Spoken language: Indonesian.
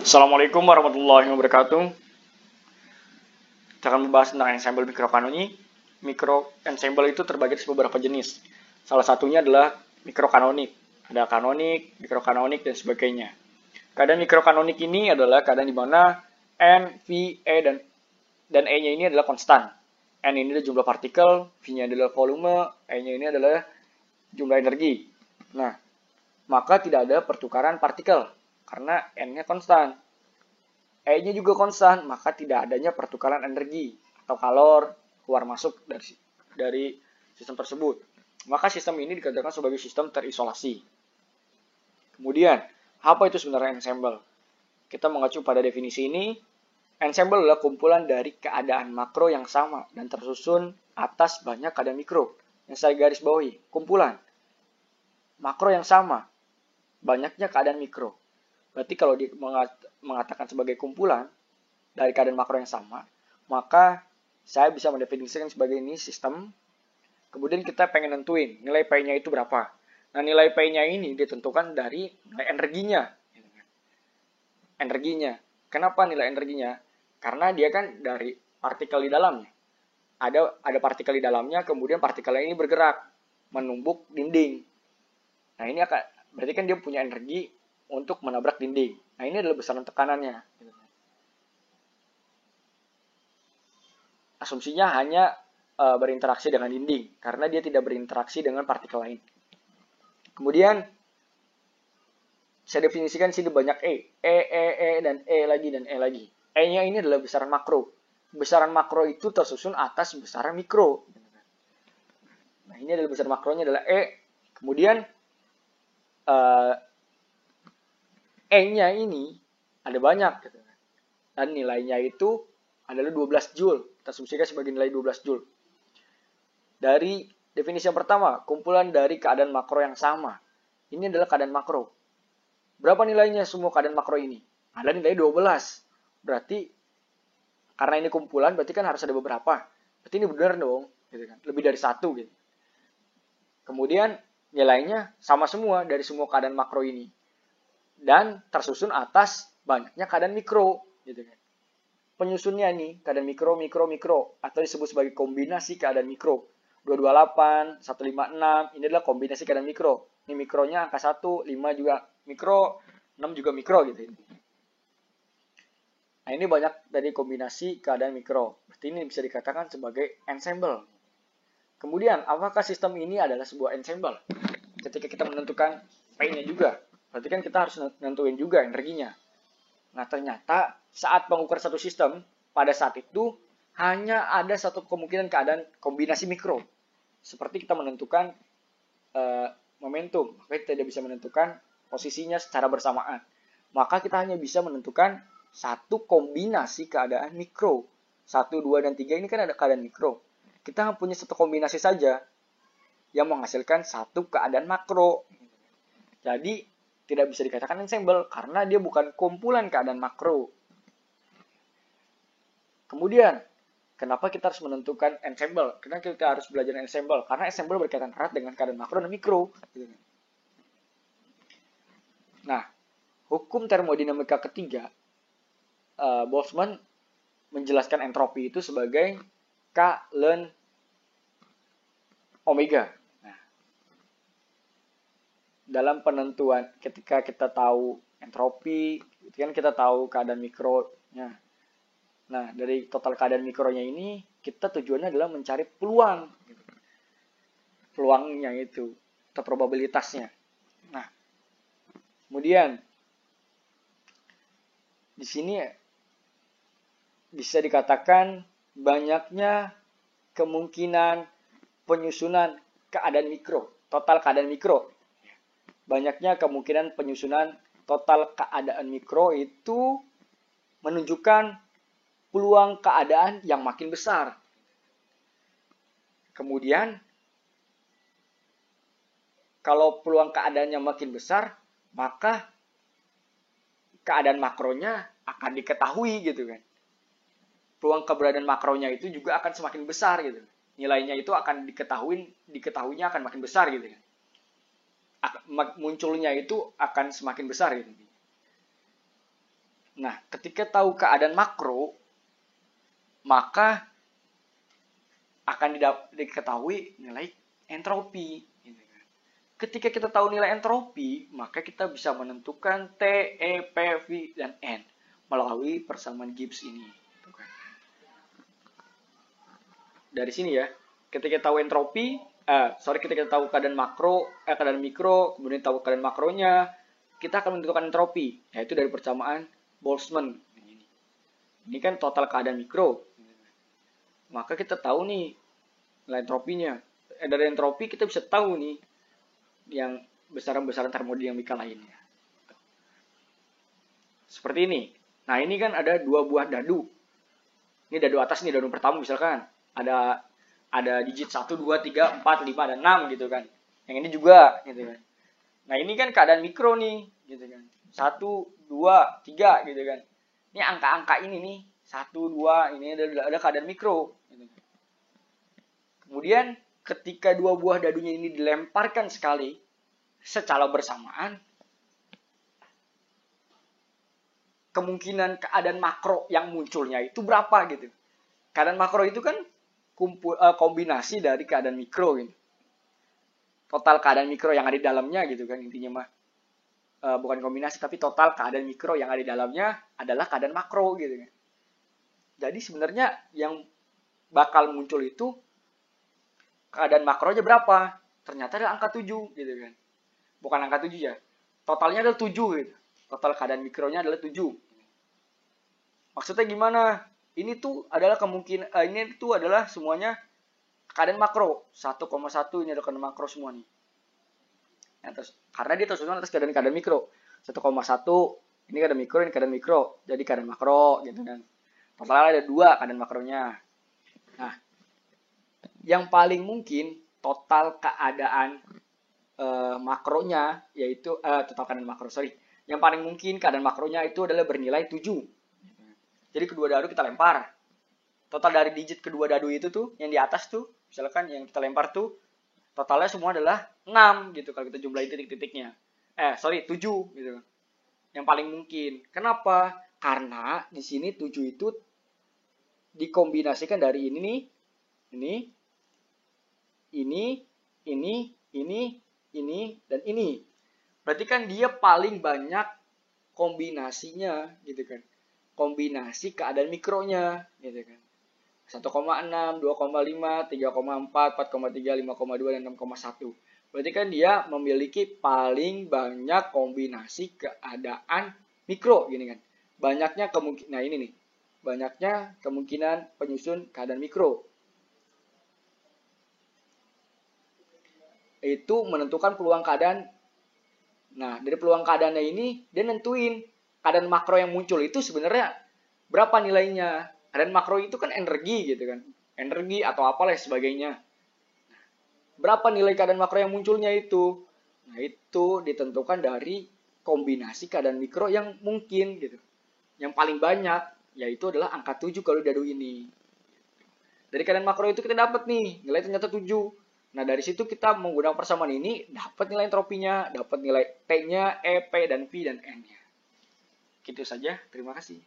Assalamualaikum warahmatullahi wabarakatuh. Kita akan membahas tentang ensemble mikrokanonik. Ensemble itu terbagi atas beberapa jenis. Salah satunya adalah mikrokanonik. Ada kanonik, mikrokanonik, dan sebagainya. Keadaan mikrokanonik ini adalah keadaan di mana N, V, E, dan E-nya ini adalah konstan. N ini adalah jumlah partikel, V-nya adalah volume, E-nya ini adalah jumlah energi. Nah, maka tidak ada pertukaran partikel karena N-nya konstan. E-nya juga konstan, maka tidak adanya pertukaran energi atau kalor keluar masuk dari sistem tersebut. Maka sistem ini dikatakan sebagai sistem terisolasi. Kemudian, apa itu sebenarnya ensemble? Kita mengacu pada definisi ini. Ensemble adalah kumpulan dari keadaan makro yang sama dan tersusun atas banyak keadaan mikro. Yang saya garis bawahi, kumpulan makro yang sama, banyaknya keadaan mikro. Berarti kalau mengatakan sebagai kumpulan dari keadaan makro yang sama, maka saya bisa mendefinisikan sebagai ini sistem. Kemudian kita pengen nentuin nilai P-nya itu berapa. Nah, nilai P-nya ini ditentukan dari nilai energinya. Energinya. Kenapa nilai energinya? Karena dia kan dari partikel di dalamnya. Ada partikel di dalamnya, kemudian partikel ini bergerak menumbuk dinding. Nah, ini berarti kan dia punya energi untuk menabrak dinding. Nah, ini adalah besaran tekanannya. Asumsinya hanya berinteraksi dengan dinding, karena dia tidak berinteraksi dengan partikel lain. Kemudian, saya definisikan sini banyak E, dan E lagi, dan E lagi. E-nya ini adalah besaran makro. Besaran makro itu tersusun atas besaran mikro. Nah, ini adalah besaran makronya adalah E. Kemudian, E-nya ini ada banyak. Dan nilainya itu adalah 12 Joule. Kita asumsikan sebagai nilai 12 Joule. Dari definisi yang pertama, kumpulan dari keadaan makro yang sama. Ini adalah keadaan makro. Berapa nilainya semua keadaan makro ini? Ada nilai 12. Berarti, karena ini kumpulan, berarti kan harus ada beberapa. Berarti ini benar dong. Gitu kan? Lebih dari satu. Gitu. Kemudian, nilainya sama semua dari semua keadaan makro ini. Dan tersusun atas banyaknya keadaan mikro. Gitu kan? Penyusunnya nih, keadaan mikro, atau disebut sebagai kombinasi keadaan mikro. 228, 156, ini adalah kombinasi keadaan mikro. Ini mikronya angka 1, 5 juga mikro, 6 juga mikro gitu. Nah, ini banyak dari kombinasi keadaan mikro. Berarti ini bisa dikatakan sebagai ensemble. Kemudian, apakah sistem ini adalah sebuah ensemble? Ketika kita menentukan P-nya juga, berarti kan kita harus menentuin juga energinya. Nah, ternyata saat mengukur satu sistem, pada saat itu hanya ada satu kemungkinan keadaan kombinasi mikro. Seperti kita menentukan momentum, maka kita tidak bisa menentukan posisinya secara bersamaan. Maka kita hanya bisa menentukan satu kombinasi keadaan mikro. 1, 2, dan 3 ini kan ada keadaan mikro. Kita punya satu kombinasi saja yang menghasilkan satu keadaan makro. Jadi, tidak bisa dikatakan ensemble karena dia bukan kumpulan keadaan makro. Kemudian, kenapa kita harus menentukan ensemble? Kenapa kita harus belajar ensemble? Karena ensemble berkaitan erat dengan keadaan makro dan mikro. Nah, hukum termodinamika ketiga, Boltzmann menjelaskan entropi itu sebagai K ln omega. Nah, dalam penentuan, ketika kita tahu entropi, itu kan kita tahu keadaan mikronya. Nah, dari total keadaan mikronya ini, kita tujuannya adalah mencari peluang. Peluangnya itu, atau probabilitasnya. Nah, kemudian, di sini bisa dikatakan banyaknya kemungkinan penyusunan keadaan mikro, total keadaan mikro. Banyaknya kemungkinan penyusunan total keadaan mikro itu menunjukkan peluang keadaan yang makin besar. Kemudian, kalau peluang keadaannya makin besar, maka keadaan makronya akan diketahui gitu kan. Peluang keberadaan makronya itu juga akan semakin besar gitu. Nilainya itu akan diketahuinya akan makin besar gitu kan. Munculnya itu akan semakin besar gitu. Nah, ketika tahu keadaan makro, maka akan diketahui nilai entropi. Ketika kita tahu nilai entropi, maka kita bisa menentukan T, E, P, V, dan N melalui persamaan Gibbs ini. Dari sini ya, ketika kita tahu entropi, ketika kita tahu keadaan keadaan mikro, kemudian tahu keadaan makronya, kita akan menentukan entropi, yaitu dari persamaan Boltzmann. Ini kan total keadaan mikro. Maka kita tahu nih nilai entropinya. Dari entropi kita bisa tahu nih yang besaran-besaran termodinamika lainnya. Seperti ini. Nah, ini kan ada dua buah dadu. Ini dadu atas nih, dadu pertama misalkan. Ada digit 1, 2, 3, 4, 5, dan 6 gitu kan. Yang ini juga gitu kan. Nah, ini kan keadaan mikro nih gitu kan. 1, 2, 3 gitu kan. Ini angka-angka ini nih. 1, 2, ini ada keadaan mikro. Gitu kan. Kemudian ketika dua buah dadunya ini dilemparkan sekali secara bersamaan, kemungkinan keadaan makro yang munculnya itu berapa gitu. Keadaan makro itu kan kombinasi dari keadaan mikro gitu. Total keadaan mikro yang ada di dalamnya gitu kan intinya mah. Bukan kombinasi tapi total keadaan mikro yang ada di dalamnya adalah keadaan makro gitu kan. Jadi sebenarnya yang bakal muncul itu keadaan makronya berapa? Ternyata adalah angka 7 gitu kan. Bukan angka 7 ya. Totalnya adalah 7 gitu. Total keadaan mikronya adalah 7. Maksudnya gimana? Ini tuh adalah ini tuh adalah semuanya keadaan makro. 1,1 ini adalah keadaan makro semua nih. Ya, terus, karena dia tersusun atas keadaan mikro. 1,1 ini keadaan mikro, ini keadaan mikro. Jadi keadaan makro gitu kan. Totalnya ada 2 keadaan makronya. Nah, yang paling mungkin total keadaan makronya yaitu total keadaan makro, yang paling mungkin keadaan makronya itu adalah bernilai 7. Jadi kedua dadu kita lempar. Total dari digit kedua dadu itu tuh yang di atas tuh, misalkan yang kita lempar tuh totalnya semua adalah 6 gitu kalau kita jumlahin titik-titiknya. 7 gitu. Yang paling mungkin. Kenapa? Karena di sini 7 itu dikombinasikan dari ini nih. Ini, dan ini. Berarti kan dia paling banyak kombinasinya gitu kan. Kombinasi keadaan mikronya gitu kan. 1,6, 2,5, 3,4, 4,3, 5,2, dan 6,1. Berarti kan dia memiliki paling banyak kombinasi keadaan mikro gini kan. Banyaknya kemungkinan penyusun keadaan mikro. Itu menentukan peluang keadaan. Nah, dari peluang keadaannya ini, dia nentuin keadaan makro yang muncul itu sebenarnya berapa nilainya. Keadaan makro itu kan energi gitu kan. Energi atau apalah sebagainya. Berapa nilai keadaan makro yang munculnya itu? Nah, itu ditentukan dari kombinasi keadaan mikro yang mungkin gitu. Yang paling banyak, yaitu adalah angka 7 kalau dadu ini. Dari keadaan makro itu kita dapat nih, nilai ternyata 7. Nah, dari situ kita menggunakan persamaan ini dapat nilai entropinya, dapat nilai T-nya, E, P, dan V, dan N-nya. Gitu saja. Terima kasih.